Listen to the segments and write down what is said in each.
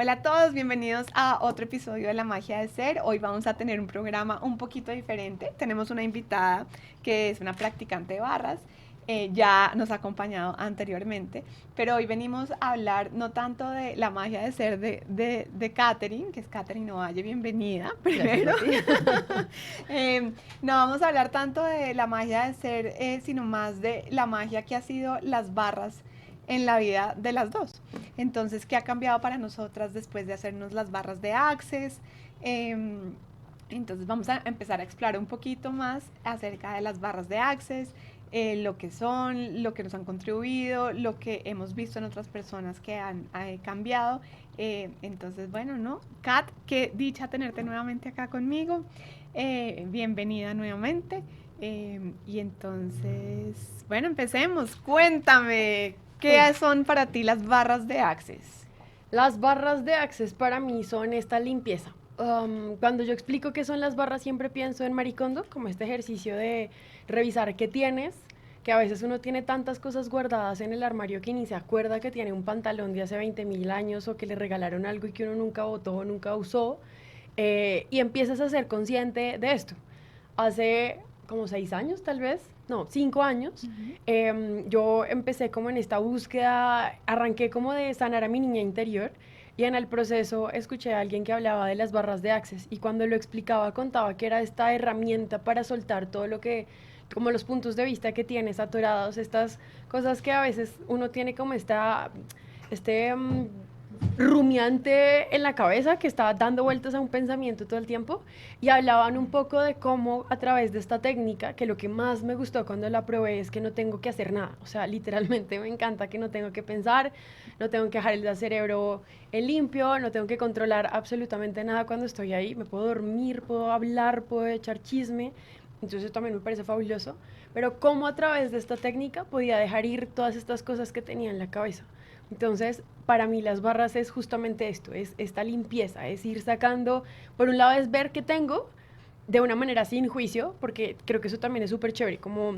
Hola a todos, bienvenidos a otro episodio de La Magia de Ser. Hoy vamos a tener un programa un poquito diferente. Tenemos una invitada que es una practicante de barras. Ya nos ha acompañado anteriormente, pero hoy venimos a hablar no tanto de la magia de ser de Katherine, que es Katherine Ovalle, bienvenida Gracias primero. a ti. No vamos a hablar tanto de la magia de ser, sino más de la magia que ha sido las barras en la vida de las dos. Entonces, ¿qué ha cambiado para nosotras después de hacernos las barras de Access? Entonces, vamos a empezar a explorar un poquito más acerca de las barras de Access, lo que son, lo que nos han contribuido, lo que hemos visto en otras personas que han cambiado. Entonces, bueno, ¿no? Kat, qué dicha tenerte nuevamente acá conmigo. Bienvenida nuevamente. Y entonces, bueno, empecemos. Cuéntame, ¿qué Uf, son para ti las barras de Access? las barras de Access para mí son esta limpieza. Cuando yo explico qué son las barras, siempre pienso en Maricondo, como este ejercicio de revisar qué tienes, que a veces uno tiene tantas cosas guardadas en el armario que ni se acuerda que tiene un pantalón de hace 20.000 años o que le regalaron algo y que uno nunca botó o nunca usó, y empiezas a ser consciente de esto. Hace como 6 años tal vez, no, 5 años, Ujú. yo empecé como en esta búsqueda, arranqué como de sanar a mi niña interior y en el proceso escuché a alguien que hablaba de las barras de Access y cuando lo explicaba contaba que era esta herramienta para soltar todo lo que, como los puntos de vista que tienes atorados, estas cosas que a veces uno tiene como este rumiante en la cabeza que estaba dando vueltas a un pensamiento todo el tiempo y hablaban un poco de cómo a través de esta técnica, que lo que más me gustó cuando la probé es que no tengo que hacer nada, o sea, literalmente me encanta que no tengo que pensar, no tengo que dejar el cerebro en limpio, no tengo que controlar absolutamente nada cuando estoy ahí, me puedo dormir, puedo hablar, puedo echar chisme, entonces eso también me parece fabuloso, pero cómo a través de esta técnica podía dejar ir todas estas cosas que tenía en la cabeza. Entonces, para mí las barras es justamente esto, es esta limpieza, es ir sacando, por un lado es ver qué tengo de una manera sin juicio, porque creo que eso también es súper chévere, como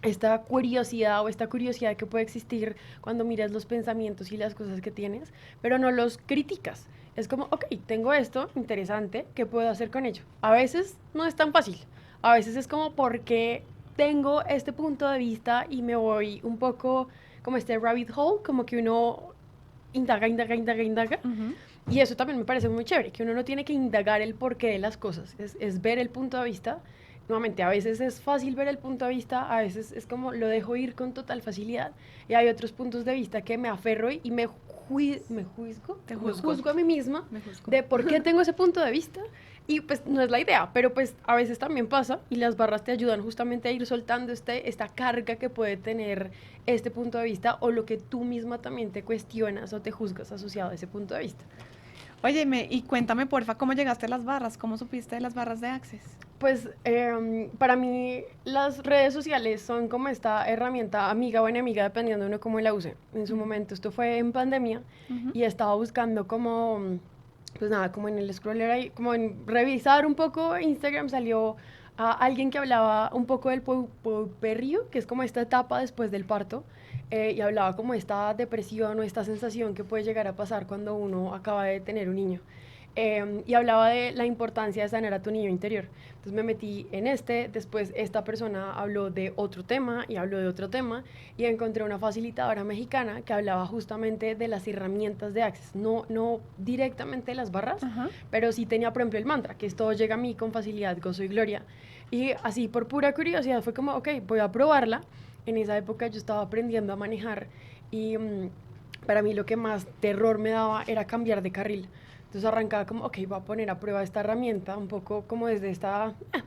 esta curiosidad o esta curiosidad que puede existir cuando miras los pensamientos y las cosas que tienes, pero no los criticas. Es como, ok, tengo esto, interesante, ¿qué puedo hacer con ello? A veces no es tan fácil, a veces es como porque tengo este punto de vista y me voy un poco como este rabbit hole, como que uno indaga, indaga, indaga, indaga. Ujú. Y eso también me parece muy chévere, que uno no tiene que indagar el porqué de las cosas, es ver el punto de vista. Nuevamente, a veces es fácil ver el punto de vista, a veces es como lo dejo ir con total facilidad. Y hay otros puntos de vista que me aferro y me juzgo, Te me juzgo, juzgo a mí misma me juzgo. de por qué tengo ese punto de vista. Y pues no es la idea, pero pues a veces también pasa y las barras te ayudan justamente a ir soltando esta carga que puede tener este punto de vista o lo que tú misma también te cuestionas o te juzgas asociado a ese punto de vista. Óyeme, y cuéntame porfa, ¿cómo llegaste a las barras? ¿Cómo supiste de las barras de Access? Pues para mí las redes sociales son como esta herramienta amiga o enemiga dependiendo de uno cómo la use. En su Ujú. momento esto fue en pandemia Ujú. y estaba buscando como, pues nada, como en el scroller ahí, como en revisar un poco Instagram salió a alguien que hablaba un poco del puerperio, que es como esta etapa después del parto, y hablaba como esta depresión o esta sensación que puede llegar a pasar cuando uno acaba de tener un niño. Y hablaba de la importancia de sanar a tu niño interior. Entonces me metí en después esta persona habló de otro tema y habló de otro tema y encontré una facilitadora mexicana que hablaba justamente de las herramientas de Access, no directamente de las barras, Ajá. pero sí tenía por ejemplo el mantra, que esto llega a mí con facilidad, gozo y gloria. Y así por pura curiosidad fue como, ok, voy a probarla. En esa época yo estaba aprendiendo a manejar y para mí lo que más terror me daba era cambiar de carril. Entonces arrancaba como, ok, voy a poner a prueba esta herramienta, un poco como desde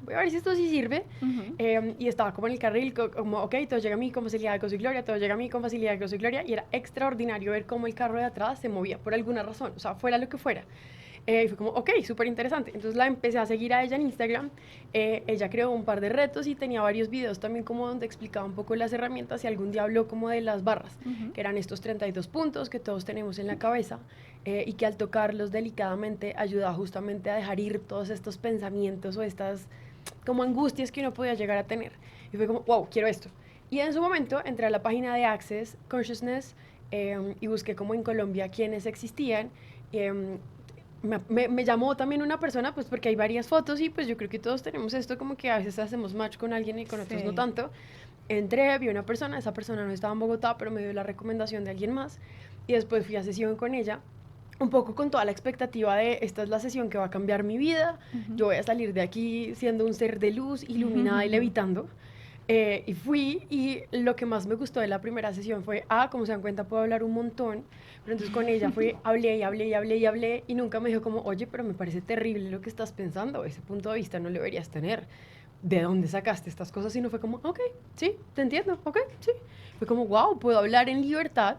voy a ver si esto sí sirve. Ujú. Y estaba como en el carril, como, ok, todo llega a mí con facilidad de gozo y gloria, todo llega a mí con facilidad de gozo y gloria. Y era extraordinario ver cómo el carro de atrás se movía por alguna razón, o sea, fuera lo que fuera. Y fue como, ok, súper interesante. Entonces la empecé a seguir a ella en Instagram. Ella creó un par de retos y tenía varios videos también como donde explicaba un poco las herramientas y algún día habló como de las barras, Ujú. que eran estos 32 puntos que todos tenemos en la cabeza y que al tocarlos delicadamente ayudaba justamente a dejar ir todos estos pensamientos o estas como angustias que uno podía llegar a tener. Y fue como, wow, quiero esto. Y en su momento entré a la página de Access Consciousness y busqué como en Colombia quiénes existían em, me llamó también una persona, pues porque hay varias fotos y pues yo creo que todos tenemos esto como que a veces hacemos match con alguien y con otros no Sí. tanto. Entré, vi una persona, esa persona no estaba en Bogotá, pero me dio la recomendación de alguien más y después fui a sesión con ella, un poco con toda la expectativa de esta es la sesión que va a cambiar mi vida, Ujú. yo voy a salir de aquí siendo un ser de luz, iluminada y levitando. Y fui y lo que más me gustó de la primera sesión fue, como se dan cuenta, puedo hablar un montón, pero entonces con ella fue, hablé y hablé y hablé y hablé y nunca me dijo como, oye, pero me parece terrible lo que estás pensando, ese punto de vista no lo deberías tener, ¿de dónde sacaste estas cosas? Y no fue como, ok, sí, te entiendo, ok, sí. Fue como, wow, puedo hablar en libertad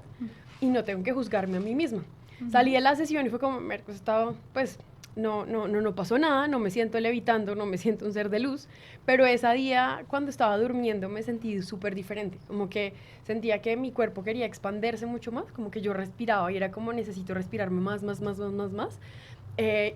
y no tengo que juzgarme a mí misma. Salí Ujú. de la sesión y fue como, Mercos, estaba, pues, no pasó nada, no me siento levitando, no me siento un ser de luz, pero ese día, cuando estaba durmiendo, me sentí súper diferente, como que sentía que mi cuerpo quería expandirse mucho más, como que yo respiraba y era como necesito respirarme más, más, más, más, más, más.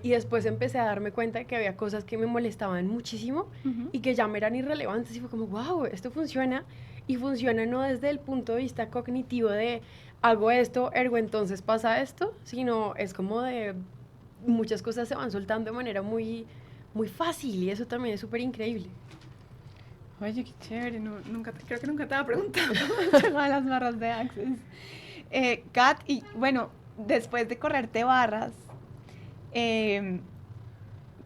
Y después empecé a darme cuenta de que había cosas que me molestaban muchísimo Ujú. y que ya me eran irrelevantes y fue como, wow, esto funciona y funciona no desde el punto de vista cognitivo de hago esto, ergo entonces pasa esto, sino es como de muchas cosas se van soltando de manera muy, muy fácil y eso también es súper increíble. Oye, qué chévere, creo que nunca te había preguntado el tema de las barras de Access. Kat, y bueno, después de correrte barras, em,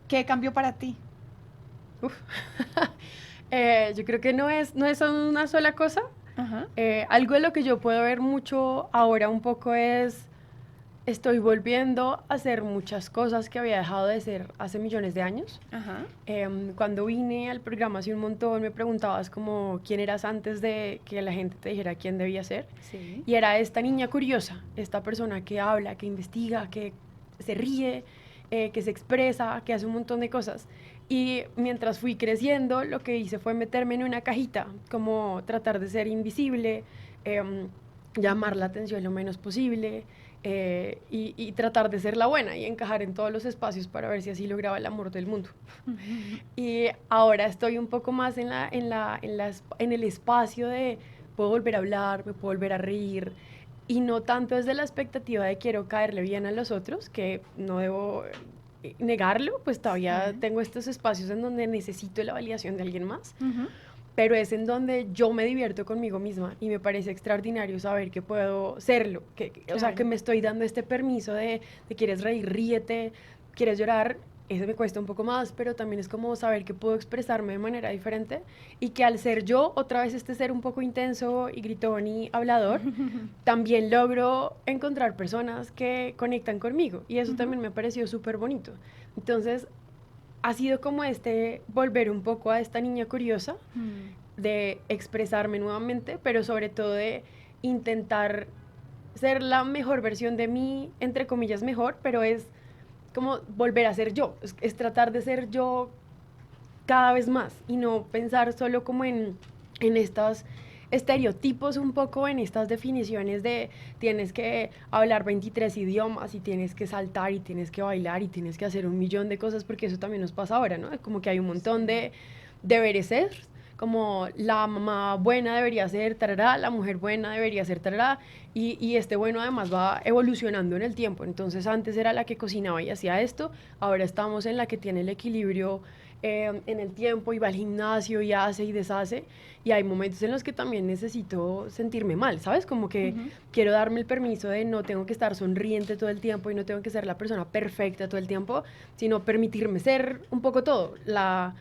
¿qué cambió para ti? Uf. Yo creo que no es una sola cosa. Ajá, Algo de lo que yo puedo ver mucho ahora un poco es estoy volviendo a hacer muchas cosas que había dejado de hacer hace millones de años. ajá, Cuando vine al programa hace un montón me preguntabas como quién eras antes de que la gente te dijera quién debía ser. sí. Y era esta niña curiosa, esta persona que habla, que investiga, que se ríe, que se expresa, que hace un montón de cosas. Y mientras fui creciendo, lo que hice fue meterme en una cajita, como tratar de ser invisible, eh, llamar la atención lo menos posible, y tratar de ser la buena y encajar en todos los espacios para ver si así lograba el amor del mundo. Y ahora estoy un poco más en el espacio de puedo volver a hablar, me puedo volver a reír y no tanto desde la expectativa de quiero caerle bien a los otros, que no debo negarlo, pues todavía Sí. tengo estos espacios en donde necesito la validación de alguien más, Ujú. pero es en donde yo me divierto conmigo misma y me parece extraordinario saber que puedo serlo, o sea, que Claro. me estoy dando este permiso de quieres reír, ríete, quieres llorar, eso me cuesta un poco más, pero también es como saber que puedo expresarme de manera diferente y que al ser yo, otra vez este ser un poco intenso y gritón y hablador, también logro encontrar personas que conectan conmigo y eso Ujú. también me ha parecido súper bonito. Entonces, ha sido como este volver un poco a esta niña curiosa Mm. de expresarme nuevamente, pero sobre todo de intentar ser la mejor versión de mí, entre comillas mejor, pero es como volver a ser yo, es tratar de ser yo cada vez más y no pensar solo como en estos estereotipos un poco, en estas definiciones de tienes que hablar 23 idiomas y tienes que saltar y tienes que bailar y tienes que hacer un millón de cosas porque eso también nos pasa ahora, ¿no? Es como que hay un montón Sí. de deberes ser, como la mamá buena debería ser tarará, la mujer buena debería ser tarará, y este bueno además va evolucionando en el tiempo. Entonces antes era la que cocinaba y hacía esto, ahora estamos en la que tiene el equilibrio en el tiempo y va al gimnasio y hace y deshace. Y hay momentos en los que también necesito sentirme mal, ¿sabes? Como que Ujú. quiero darme el permiso de no tengo que estar sonriente todo el tiempo y no tengo que ser la persona perfecta todo el tiempo, sino permitirme ser un poco todo. La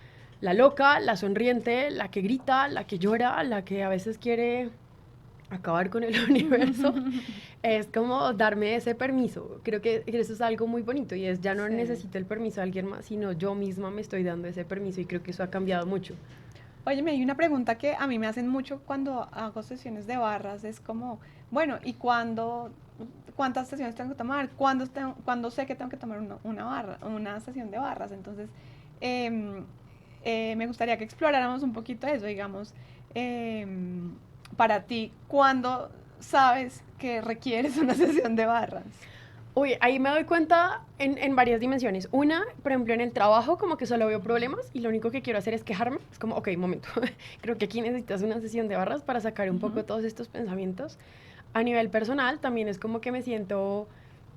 loca, la sonriente, la que grita, la que llora, la que a veces quiere acabar con el universo, es como darme ese permiso. Creo que eso es algo muy bonito y es ya no Sí. necesito el permiso de alguien más, sino yo misma me estoy dando ese permiso y creo que eso ha cambiado mucho. Oye, me hay una pregunta que a mí me hacen mucho cuando hago sesiones de barras, es como, bueno, ¿y cuántas sesiones tengo que tomar? ¿Cuándo sé que tengo que tomar una barra, una sesión de barras? Entonces, em, me gustaría que exploráramos un poquito eso, digamos, em, para ti, ¿cuándo sabes que requieres una sesión de barras? Uy, ahí me doy cuenta en varias dimensiones. Una, por ejemplo, en el trabajo, como que solo veo problemas y lo único que quiero hacer es quejarme. Es como, ok, momento, creo que aquí necesitas una sesión de barras para sacar un Ujú. poco todos estos pensamientos. A nivel personal, también es como que me siento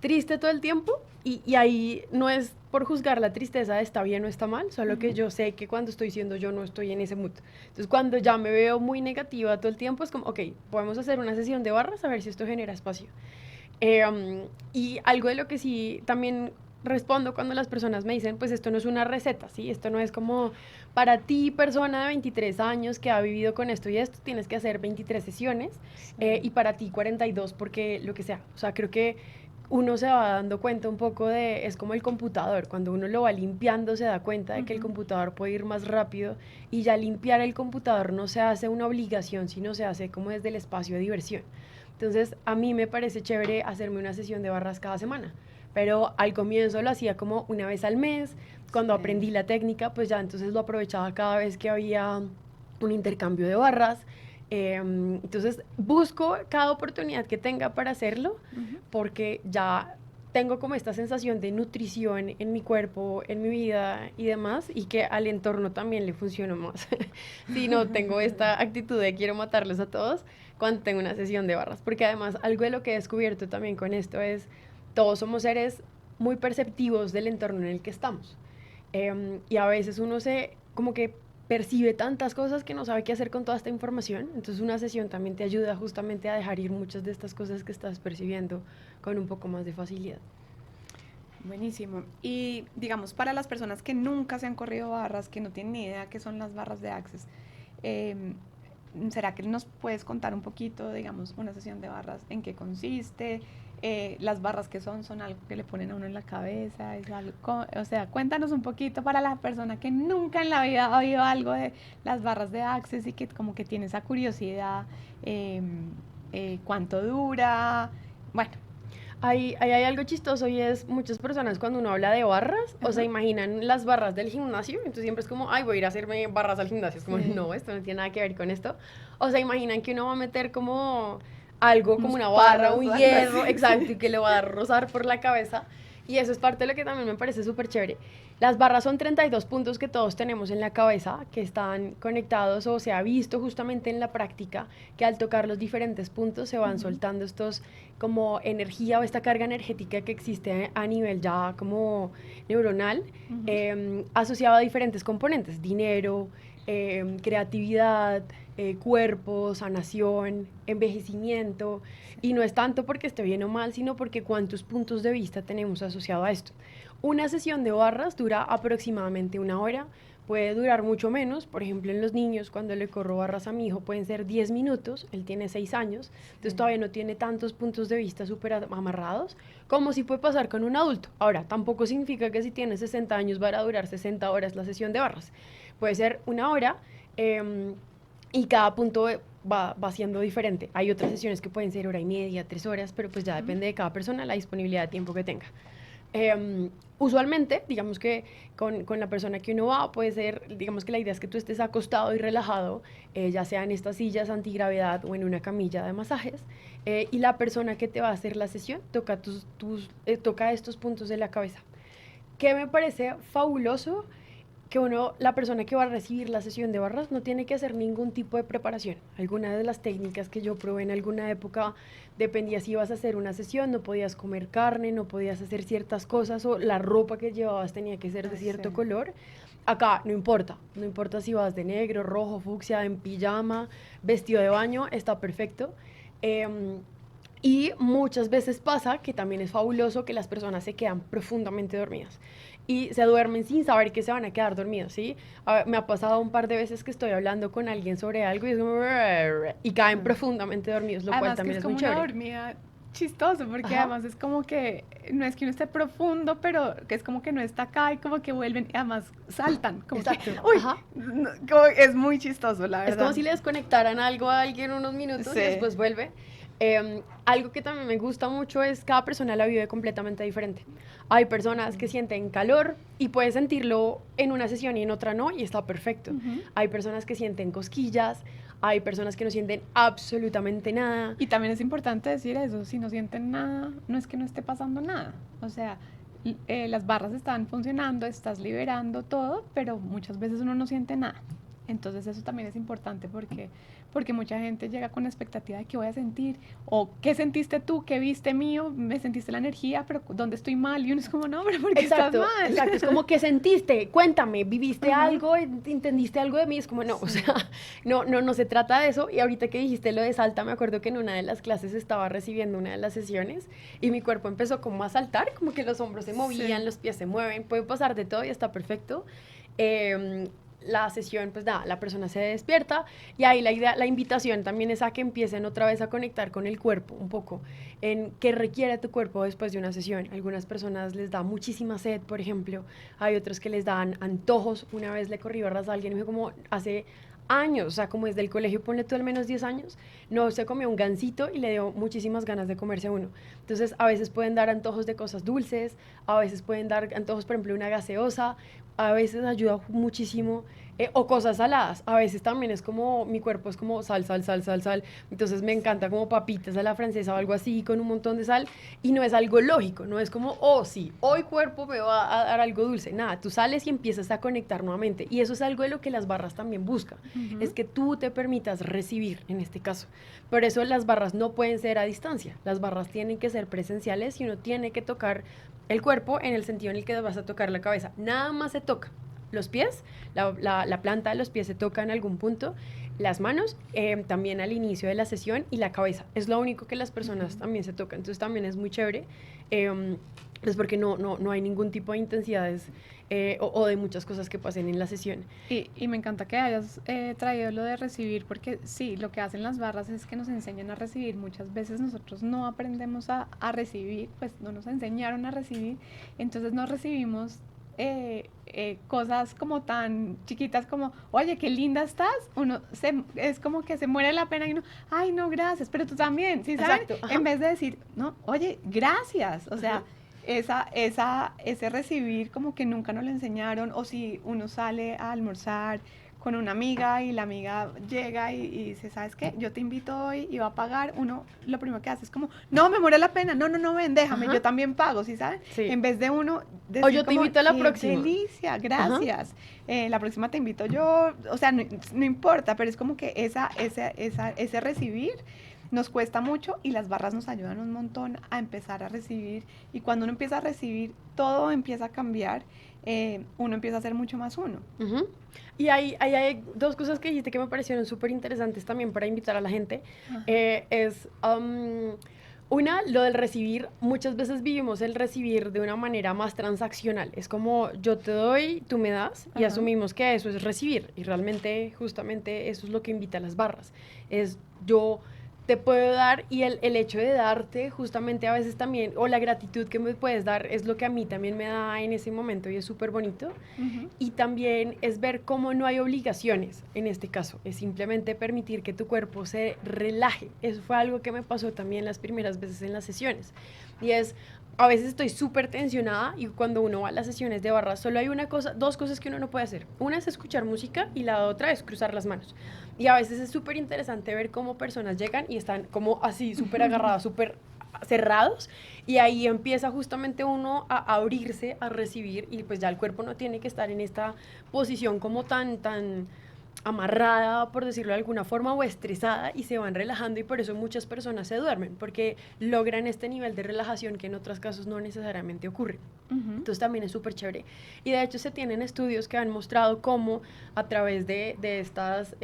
triste todo el tiempo y ahí no es por juzgar la tristeza de está bien o está mal, solo que yo sé que cuando estoy siendo yo no estoy en ese mood. Entonces cuando ya me veo muy negativa todo el tiempo es como, ok, podemos hacer una sesión de barras a ver si esto genera espacio. Y algo de lo que sí también respondo cuando las personas me dicen, pues esto no es una receta, ¿sí? Esto no es como para ti, persona de 23 años que ha vivido con esto y esto, tienes que hacer 23 sesiones y para ti 42 porque lo que sea. O sea, creo que uno se va dando cuenta un poco de, es como el computador, cuando uno lo va limpiando se da cuenta de que el computador puede ir más rápido y ya limpiar el computador no se hace una obligación, sino se hace como desde el espacio de diversión. Entonces, a mí me parece chévere hacerme una sesión de barras cada semana, pero al comienzo lo hacía como una vez al mes. Cuando aprendí la técnica, pues ya entonces lo aprovechaba cada vez que había un intercambio de barras. Entonces, busco cada oportunidad que tenga para hacerlo, porque ya tengo como esta sensación de nutrición en mi cuerpo, en mi vida y demás, y que al entorno también le funciona más. Si no tengo esta actitud de quiero matarlos a todos cuando tengo una sesión de barras, porque además algo de lo que he descubierto también con esto es, todos somos seres muy perceptivos del entorno en el que estamos. Y a veces uno se como que percibe tantas cosas que no sabe qué hacer con toda esta información. Entonces una sesión también te ayuda justamente a dejar ir muchas de estas cosas que estás percibiendo con un poco más de facilidad. Buenísimo. Y digamos, para las personas que nunca se han corrido barras, que no tienen ni idea qué son las barras de Access, ¿será que nos puedes contar un poquito, digamos, una sesión de barras, en qué consiste? Las barras que son algo que le ponen a uno en la cabeza, es algo, o sea, cuéntanos un poquito para la persona que nunca en la vida ha oído algo de las barras de Access y que como que tiene esa curiosidad, cuánto dura, bueno. Hay algo chistoso y es muchas personas cuando uno habla de barras, o sea, imaginan las barras del gimnasio, entonces siempre es como, ay, voy a ir a hacerme barras al gimnasio, es como, no, esto no tiene nada que ver con esto. O sea, imaginan que uno va a meter como algo, como una barra, un hierro, exacto, y que le va a rozar por la cabeza. Y eso es parte de lo que también me parece súper chévere. Las barras son 32 puntos que todos tenemos en la cabeza, que están conectados o se ha visto justamente en la práctica, que al tocar los diferentes puntos se van soltando estos como energía o esta carga energética que existe a nivel ya como neuronal, asociado a diferentes componentes, dinero, creatividad, cuerpo, sanación, envejecimiento, y no es tanto porque esté bien o mal, sino porque cuántos puntos de vista tenemos asociado a esto. Una sesión de barras dura aproximadamente 1 hora, puede durar mucho menos, por ejemplo en los niños cuando le corro barras a mi hijo pueden ser 10 minutos, él tiene 6 años, entonces todavía no tiene tantos puntos de vista súper amarrados como si puede pasar con un adulto. Ahora, tampoco significa que si tiene 60 años va a durar 60 horas la sesión de barras, puede ser 1 hora y cada punto va siendo diferente. Hay otras sesiones que pueden ser 1 hora y media, 3 horas, pero pues ya depende de cada persona la disponibilidad de tiempo que tenga. Usualmente, digamos que con la persona que uno va, puede ser, digamos que la idea es que tú estés acostado y relajado, ya sea en estas sillas antigravedad o en una camilla de masajes, y la persona que te va a hacer la sesión toca estos puntos de la cabeza. ¿Qué me parece fabuloso? Que la persona que va a recibir la sesión de barras no tiene que hacer ningún tipo de preparación. Algunas de las técnicas que yo probé en alguna época dependía si ibas a hacer una sesión, no podías comer carne, no podías hacer ciertas cosas o la ropa que llevabas tenía que ser de cierto color. Acá no importa si vas de negro, rojo, fucsia, en pijama, vestido de baño, está perfecto. Y muchas veces pasa, que también es fabuloso, que las personas se quedan profundamente dormidas y se duermen sin saber que se van a quedar dormidos, ¿sí? Me ha pasado un par de veces que estoy hablando con alguien sobre algo y es como y caen profundamente dormidos, lo además cual también que es como muy chévere. una dormida chistoso, porque además es como que no es que uno esté profundo, pero que es como que no está acá y como que vuelven y además saltan, como exacto, que, uy, como es muy chistoso, la verdad. Es como si le desconectaran algo a alguien unos minutos y después vuelve. Algo que también me gusta mucho es cada persona la vive completamente diferente. Hay personas que sienten calor y puedes sentirlo en una sesión y en otra no, y está perfecto. Hay personas que sienten cosquillas, hay personas que no sienten absolutamente nada. Y también es importante decir eso, si no sienten nada, no es que no esté pasando nada. O sea, las barras están funcionando, estás liberando todo, pero muchas veces uno no siente nada. Entonces eso también es importante porque mucha gente llega con la expectativa de qué voy a sentir, o qué sentiste tú, qué viste mío, me sentiste la energía, pero ¿dónde estoy mal? Y uno es como, no, pero ¿por qué estás mal? Exacto, es como, ¿qué sentiste? Cuéntame, ¿viviste algo? ¿Entendiste algo de mí? Es como, no, o sea, no se trata de eso. Y ahorita que dijiste lo de salta, me acuerdo que en una de las clases estaba recibiendo una de las sesiones y mi cuerpo empezó como a saltar, como que los hombros se movían, los pies se mueven, puede pasar de todo y está perfecto. La sesión, pues nada, la persona se despierta y ahí la invitación también es a que empiecen otra vez a conectar con el cuerpo un poco, en qué requiere tu cuerpo después de una sesión. Algunas personas les da muchísima sed, por ejemplo, hay otros que les dan antojos. Una vez le corrí barras a alguien y me dijo como hace años, o sea, como desde el colegio, ponle tú al menos 10 años, no se comió un gansito y le dio muchísimas ganas de comerse uno. Entonces, a veces pueden dar antojos de cosas dulces, a veces pueden dar antojos, por ejemplo, una gaseosa, a veces ayuda muchísimo, o cosas saladas. A veces también es como, mi cuerpo es como sal, sal, sal, sal, sal. Entonces me encanta como papitas a la francesa o algo así con un montón de sal. Y no es algo lógico, no es como, oh sí, hoy cuerpo me va a dar algo dulce. Nada, tú sales y empiezas a conectar nuevamente. Y eso es algo de lo que las barras también buscan. Es que tú te permitas recibir, en este caso. Por eso las barras no pueden ser a distancia. Las barras tienen que ser presenciales y uno tiene que tocar el cuerpo en el sentido en el que vas a tocar la cabeza. Nada más se toca. Los pies, la planta de los pies se toca en algún punto, las manos también al inicio de la sesión y la cabeza. Es lo único que las personas también se tocan. Entonces también es muy chévere, pues porque no hay ningún tipo de intensidades o de muchas cosas que pasen en la sesión. Y me encanta que hayas traído lo de recibir, porque sí, lo que hacen las barras es que nos enseñan a recibir. Muchas veces nosotros no aprendemos a recibir, pues no nos enseñaron a recibir, entonces no recibimos cosas como tan chiquitas como, oye, qué linda estás. Es como que se muere la pena y uno, ay, no, gracias, pero tú también, ¿sí sabes? En vez de decir, no, oye, gracias, o sea, ese recibir como que nunca nos lo enseñaron, o si uno sale a almorzar con una amiga y la amiga llega y dice, ¿sabes qué? Yo te invito hoy y va a pagar. Uno lo primero que hace es como, no, me muere la pena, no, ven, déjame, yo también pago, ¿sí sabes? Sí. En vez de uno decir o yo te invito a la próxima. Delicia, gracias. La próxima te invito yo, o sea, no importa, pero es como que ese recibir nos cuesta mucho y las barras nos ayudan un montón a empezar a recibir, y cuando uno empieza a recibir, todo empieza a cambiar. Uno empieza a ser mucho más uno. Y hay dos cosas que dijiste que me parecieron súper interesantes también para invitar a la gente. Una, lo del recibir. Muchas veces vivimos el recibir de una manera más transaccional. Es como yo te doy, tú me das, y asumimos que eso es recibir. Y realmente, justamente, eso es lo que invita a las barras. Es yo te puedo dar, y el hecho de darte justamente a veces también, o la gratitud que me puedes dar, es lo que a mí también me da en ese momento y es súper bonito. Y también es ver cómo no hay obligaciones en este caso, es simplemente permitir que tu cuerpo se relaje. Eso fue algo que me pasó también las primeras veces en las sesiones, y es, a veces estoy súper tensionada y cuando uno va a las sesiones de barras solo hay dos cosas que uno no puede hacer. Una es escuchar música y la otra es cruzar las manos. Y a veces es súper interesante ver cómo personas llegan y están como así súper agarradas, súper cerrados, y ahí empieza justamente uno a abrirse, a recibir, y pues ya el cuerpo no tiene que estar en esta posición como tan amarrada, por decirlo de alguna forma, o estresada, y se van relajando, y por eso muchas personas se duermen, porque logran este nivel de relajación que en otros casos no necesariamente ocurre. Entonces también es súper chévere. Y de hecho se tienen estudios que han mostrado cómo a través de estas,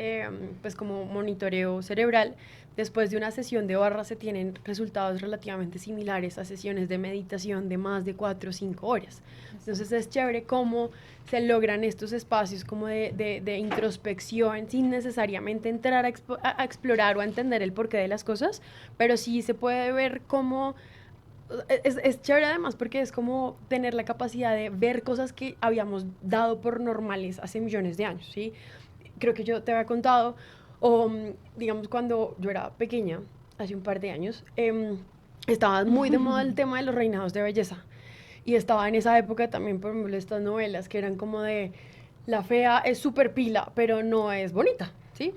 pues como monitoreo cerebral, después de una sesión de barra se tienen resultados relativamente similares a sesiones de meditación de más de 4 o 5 horas. Entonces es chévere cómo se logran estos espacios como de introspección sin necesariamente entrar a explorar o a entender el porqué de las cosas, pero sí se puede ver cómo es chévere además porque es como tener la capacidad de ver cosas que habíamos dado por normales hace millones de años, ¿sí? Creo que yo te había contado, o digamos cuando yo era pequeña, hace un par de años, estaba muy de moda el tema de los reinados de belleza. Y estaba en esa época también, por ejemplo, estas novelas que eran como de la fea es súper pila, pero no es bonita, ¿sí?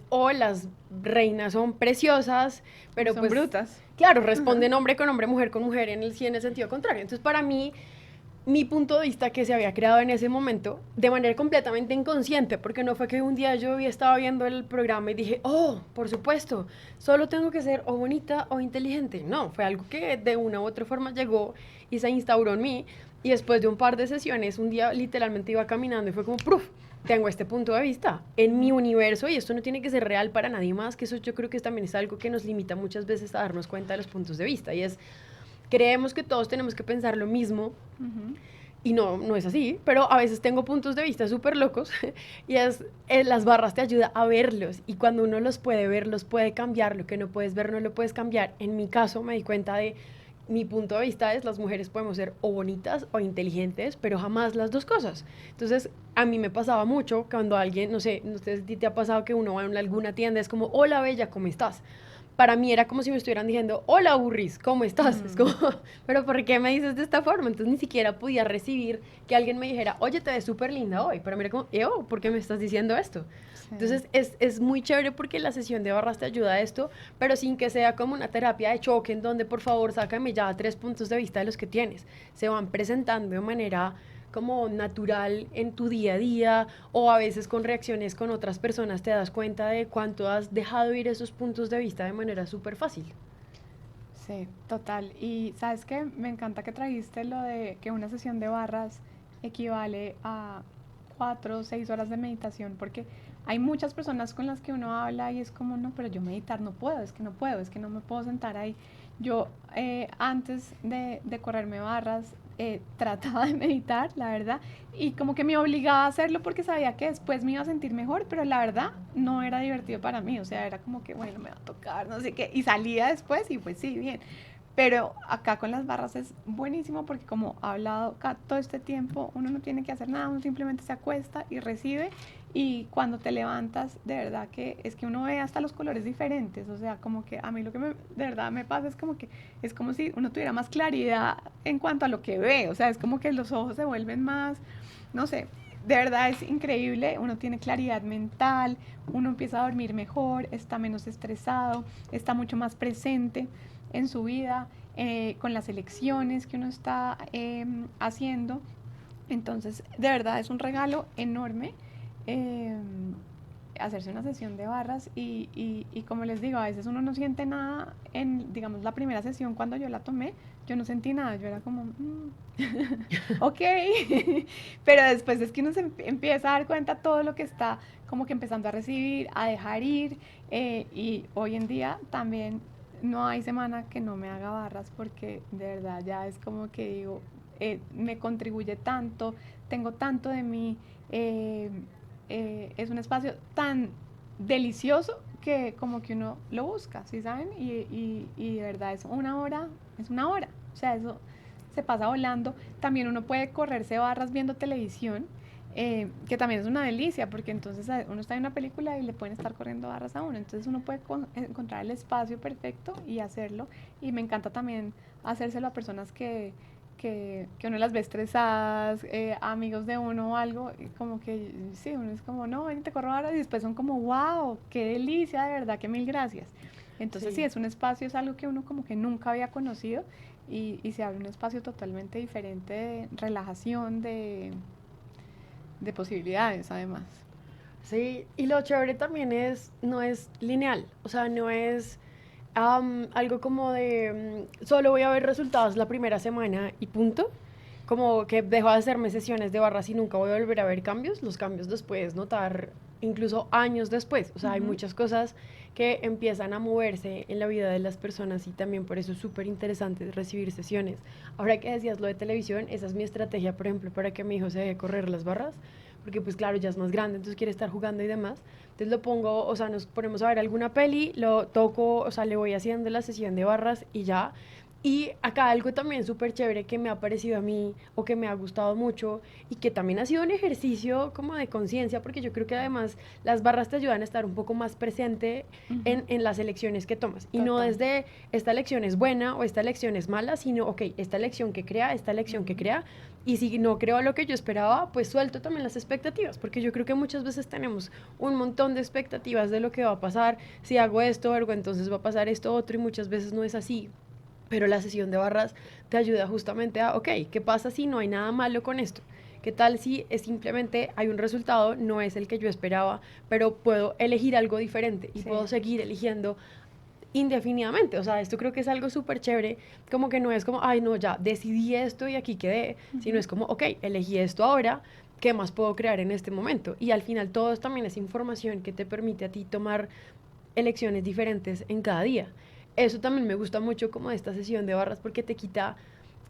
O las reinas son preciosas, pero son pues brutas. Claro, responden hombre con hombre, mujer con mujer, en el sentido contrario. Entonces, para mí, mi punto de vista que se había creado en ese momento de manera completamente inconsciente, porque no fue que un día yo estaba viendo el programa y dije, oh, por supuesto, solo tengo que ser o bonita o inteligente. No, fue algo que de una u otra forma llegó y se instauró en mí. Y después de un par de sesiones, un día literalmente iba caminando y fue como, ¡pruf! Tengo este punto de vista en mi universo y esto no tiene que ser real para nadie más, que eso yo creo que también es algo que nos limita muchas veces a darnos cuenta de los puntos de vista y es, creemos que todos tenemos que pensar lo mismo y no, no es así, pero a veces tengo puntos de vista súper locos y las barras te ayuda a verlos y cuando uno los puede ver, los puede cambiar, lo que no puedes ver no lo puedes cambiar. En mi caso me di cuenta de, mi punto de vista es, las mujeres podemos ser o bonitas o inteligentes, pero jamás las dos cosas. Entonces, a mí me pasaba mucho cuando alguien, no sé si te ha pasado que uno va a alguna tienda, es como, hola bella, ¿cómo estás? Para mí era como si me estuvieran diciendo, hola Burris, ¿cómo estás? Es como, pero ¿por qué me dices de esta forma? Entonces ni siquiera podía recibir que alguien me dijera, oye, te ves súper linda hoy. Pero mira como, ¿por qué me estás diciendo esto? Sí. Entonces es muy chévere porque la sesión de barras te ayuda a esto, pero sin que sea como una terapia de choque en donde por favor sácame ya 3 puntos de vista de los que tienes. Se van presentando de manera como natural en tu día a día o a veces con reacciones con otras personas te das cuenta de cuánto has dejado ir esos puntos de vista de manera súper fácil. Sí, total. Y sabes qué, me encanta que trajiste lo de que una sesión de barras equivale a 4 o 6 horas de meditación, porque hay muchas personas con las que uno habla y es como, no, pero yo meditar no puedo, es que no puedo, es que no me puedo sentar ahí. Yo antes de correrme barras trataba de meditar, la verdad, y como que me obligaba a hacerlo porque sabía que después me iba a sentir mejor, pero la verdad no era divertido para mí, o sea, era como que, bueno, me va a tocar, no sé qué, y salía después y pues sí, bien. Pero acá con las barras es buenísimo porque como ha hablado acá todo este tiempo, uno no tiene que hacer nada, uno simplemente se acuesta y recibe y cuando te levantas, de verdad que es que uno ve hasta los colores diferentes, o sea, como que a mí lo que de verdad me pasa es como que es como si uno tuviera más claridad en cuanto a lo que ve, o sea, es como que los ojos se vuelven más, no sé, de verdad es increíble, uno tiene claridad mental, uno empieza a dormir mejor, está menos estresado, está mucho más presente en su vida, con las elecciones que uno está haciendo. Entonces, de verdad es un regalo enorme eh, hacerse una sesión de barras y como les digo, a veces uno no siente nada en, digamos, la primera sesión cuando yo la tomé, yo no sentí nada, yo era como, ok, pero después es que uno se empieza a dar cuenta todo lo que está como que empezando a recibir, a dejar ir y hoy en día también no hay semana que no me haga barras porque de verdad ya es como que digo, me contribuye tanto, tengo tanto de mí, es un espacio tan delicioso que como que uno lo busca, ¿sí saben? Y de verdad es una hora, o sea, eso se pasa volando. También uno puede correrse barras viendo televisión, que también es una delicia, porque entonces uno está en una película y le pueden estar corriendo barras a uno, entonces uno puede encontrar el espacio perfecto y hacerlo, y me encanta también hacérselo a personas que uno las ve estresadas, amigos de uno o algo, y como que sí, uno es como, no, ven, te corro barras, y después son como, wow, qué delicia, de verdad, que mil gracias. Entonces sí, es un espacio, es algo que uno como que nunca había conocido y se abre un espacio totalmente diferente de relajación, de posibilidades además. Sí, y lo chévere también es, no es lineal, o sea, no es algo como de solo voy a ver resultados la primera semana y punto, como que dejo de hacerme sesiones de barras y nunca voy a volver a ver cambios, los cambios los puedes notar incluso años después, o sea, hay muchas cosas que empiezan a moverse en la vida de las personas y también por eso es súper interesante recibir sesiones. Ahora que decías lo de televisión, esa es mi estrategia, por ejemplo, para que mi hijo se deje correr las barras, porque pues claro, ya es más grande, entonces quiere estar jugando y demás. Entonces lo pongo, o sea, nos ponemos a ver alguna peli, lo toco, o sea, le voy haciendo la sesión de barras y ya. Y acá algo también súper chévere que me ha parecido a mí o que me ha gustado mucho y que también ha sido un ejercicio como de conciencia, porque yo creo que además las barras te ayudan a estar un poco más presente en las elecciones que tomas. Y no desde esta elección es buena o esta elección es mala, sino, ok, esta elección que crea, esta elección que crea. Y si no creo lo que yo esperaba, pues suelto también las expectativas, porque yo creo que muchas veces tenemos un montón de expectativas de lo que va a pasar. Si hago esto, algo entonces va a pasar esto otro y muchas veces no es así. pero la sesión de barras te ayuda justamente a, ok, ¿qué pasa si no hay nada malo con esto? ¿Qué tal si es simplemente hay un resultado, no es el que yo esperaba, pero puedo elegir algo diferente y Sí. puedo seguir eligiendo indefinidamente? O sea, esto creo que es algo súper chévere, como que no es como, ay, no, ya decidí esto y aquí quedé, sino es como, ok, elegí esto ahora, ¿qué más puedo crear en este momento? Y al final todo también es información que te permite a ti tomar elecciones diferentes en cada día. Eso también me gusta mucho como de esta sesión de barras porque te quita,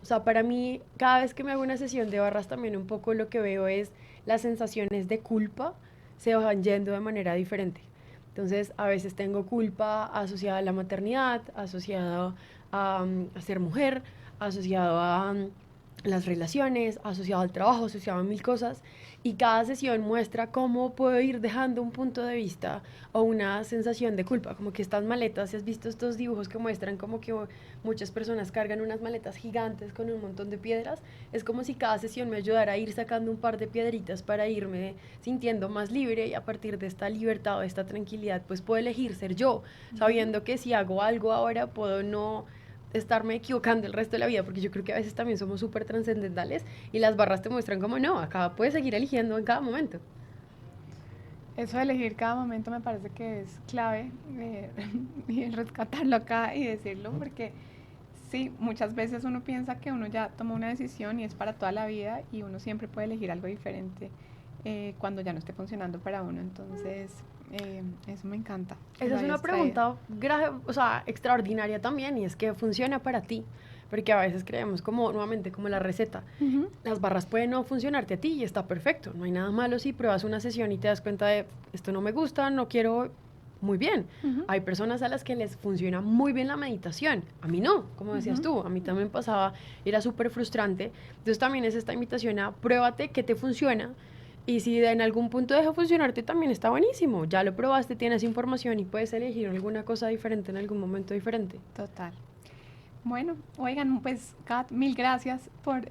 o sea, para mí cada vez que me hago una sesión de barras también un poco lo que veo es las sensaciones de culpa se van yendo de manera diferente. Entonces, a veces tengo culpa asociada a la maternidad, asociada a ser mujer, asociado a las relaciones, asociado al trabajo, asociado a mil cosas. Y cada sesión muestra cómo puedo ir dejando un punto de vista o una sensación de culpa. Como que estas maletas, si has visto estos dibujos que muestran como que muchas personas cargan unas maletas gigantes con un montón de piedras, es como si cada sesión me ayudara a ir sacando un par de piedritas para irme sintiendo más libre, y a partir de esta libertad o de esta tranquilidad pues puedo elegir ser yo, sabiendo que si hago algo ahora puedo no estarme equivocando el resto de la vida, porque yo creo que a veces también somos súper trascendentales y las barras te muestran como no, acá puedes seguir eligiendo en cada momento. Eso de elegir cada momento me parece que es clave, y rescatarlo acá y decirlo, porque sí, muchas veces uno piensa que uno ya tomó una decisión y es para toda la vida, y uno siempre puede elegir algo diferente cuando ya no esté funcionando para uno. Entonces, eso me encanta. Esa es una pregunta, o sea, extraordinaria también, y es que funciona para ti, porque a veces creemos como, nuevamente, como la receta. Las barras pueden no funcionarte a ti y está perfecto, no hay nada malo si pruebas una sesión y te das cuenta de, esto no me gusta, no quiero, muy bien. Hay personas a las que les funciona muy bien la meditación, a mí no, como decías tú, a mí también pasaba, era súper frustrante. Entonces también es esta invitación a pruébate qué te funciona. Y si en algún punto deja funcionarte, también está buenísimo. Ya lo probaste, tienes información y puedes elegir alguna cosa diferente en algún momento diferente. Total. Bueno, oigan, pues Kat, mil gracias por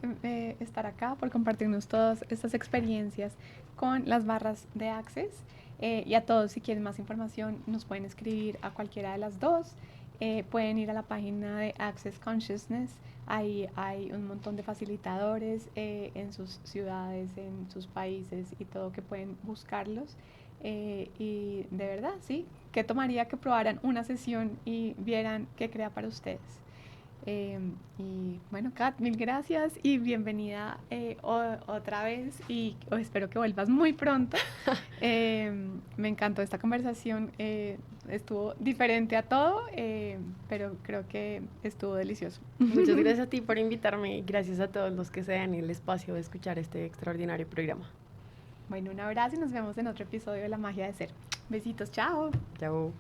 estar acá, por compartirnos todas estas experiencias con las barras de Access. Y a todos, si quieren más información, nos pueden escribir a cualquiera de las dos. Pueden ir a la página de Access Consciousness. Ahí hay un montón de facilitadores en sus ciudades, en sus países y todo, que pueden buscarlos. Y de verdad, sí, que tomaría que probaran una sesión y vieran qué crea para ustedes. Y bueno, Kat, mil gracias y bienvenida otra vez, y espero que vuelvas muy pronto. Me encantó esta conversación, estuvo diferente a todo, pero creo que estuvo delicioso. Muchas gracias a ti por invitarme y gracias a todos los que se dan el espacio de escuchar este extraordinario programa. Bueno, un abrazo y nos vemos en otro episodio de La Magia de Ser. Besitos, chao. Chao.